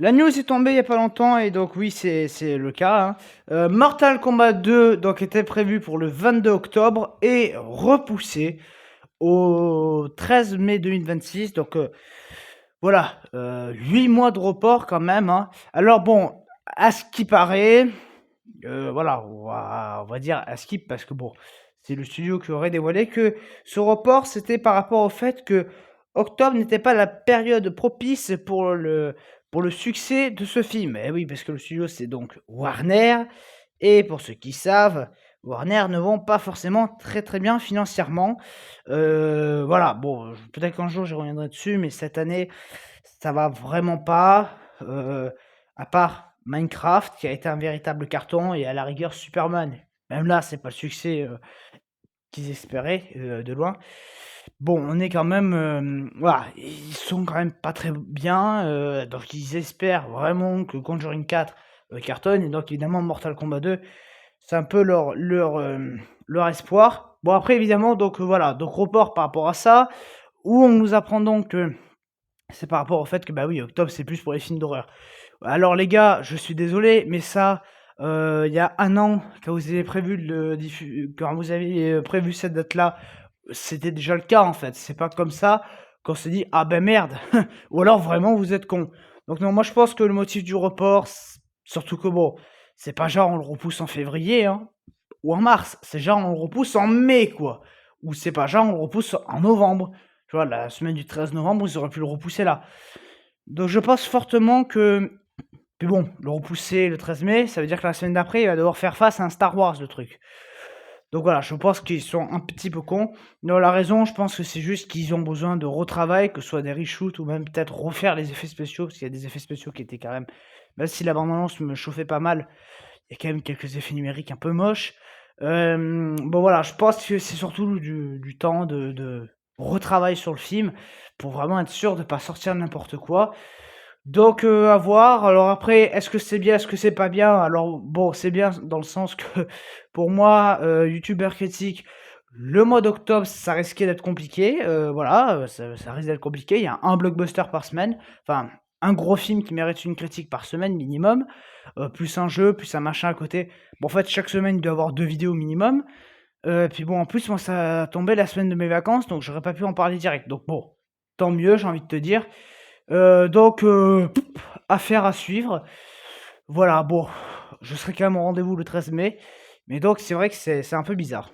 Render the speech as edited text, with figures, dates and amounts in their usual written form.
La news est tombée il y a pas longtemps et donc oui, c'est le cas, hein. Mortal Kombat 2 donc était prévu pour le 22 octobre et repoussé au 13 mai 2026 donc voilà, 8 mois de report quand même, hein. Alors bon, à ce qui paraît, voilà, on va dire à skip parce que bon, c'est le studio qui aurait dévoilé que ce report, c'était par rapport au fait que octobre n'était pas la période propice pour le succès de ce film. Et oui, parce que le studio, c'est donc Warner et pour ceux qui savent, Warner ne vont pas forcément très, très bien financièrement. Voilà, bon, peut-être qu'un jour, j'y reviendrai dessus, mais cette année, ça va vraiment pas, à part Minecraft qui a été un véritable carton et à la rigueur Superman. Même là, c'est pas le succès, qu'ils espéraient, de loin. Bon, on est quand même, voilà, ils sont quand même pas très bien, donc ils espèrent vraiment que Conjuring 4, cartonne et donc évidemment Mortal Kombat 2, c'est un peu leur espoir. Bon après évidemment donc, voilà, donc report par rapport à ça, où on nous apprend donc que c'est par rapport au fait que, bah, oui, octobre, c'est plus pour les films d'horreur. Alors les gars, je suis désolé, mais ça, il y a 1 an, quand vous avez, prévu cette date-là, c'était déjà le cas, en fait. C'est pas comme ça qu'on se dit: «Ah ben merde!» ou alors vraiment vous êtes cons. Donc non, moi je pense que le motif du report, surtout que bon, c'est pas genre on le repousse en février, hein, ou en mars, c'est genre on le repousse en mai, quoi. Ou c'est pas genre on le repousse en novembre. Tu vois, la semaine du 13 novembre, ils auraient pu le repousser là. Donc je pense fortement que puis bon, le repousser le 13 mai, ça veut dire que la semaine d'après, il va devoir faire face à un Star Wars, le truc. Donc voilà, je pense qu'ils sont un petit peu cons. Non, la raison, je pense que c'est juste qu'ils ont besoin de retravail, que ce soit des reshoots ou même peut-être refaire les effets spéciaux, parce qu'il y a des effets spéciaux qui étaient quand même si la bande-annonce me chauffait pas mal, il y a quand même quelques effets numériques un peu moches. Bon voilà, je pense que c'est surtout du temps de retravail sur le film, pour vraiment être sûr de pas sortir n'importe quoi. Donc à voir. Alors après, est-ce que c'est bien, est-ce que c'est pas bien? Alors bon, c'est bien dans le sens que pour moi, youtubeur critique, le mois d'octobre, ça risquait d'être compliqué, voilà, ça risque d'être compliqué. Il y a un blockbuster par semaine, enfin un gros film qui mérite une critique par semaine minimum, plus un jeu, plus un machin à côté. Bon en fait, chaque semaine, il doit y avoir 2 vidéos minimum, puis bon en plus moi ça tombait la semaine de mes vacances, donc j'aurais pas pu en parler direct. Donc bon, tant mieux, j'ai envie de te dire. Donc affaire à suivre. Voilà, bon, je serai quand même au rendez-vous le 13 mai, mais donc c'est vrai que c'est un peu bizarre.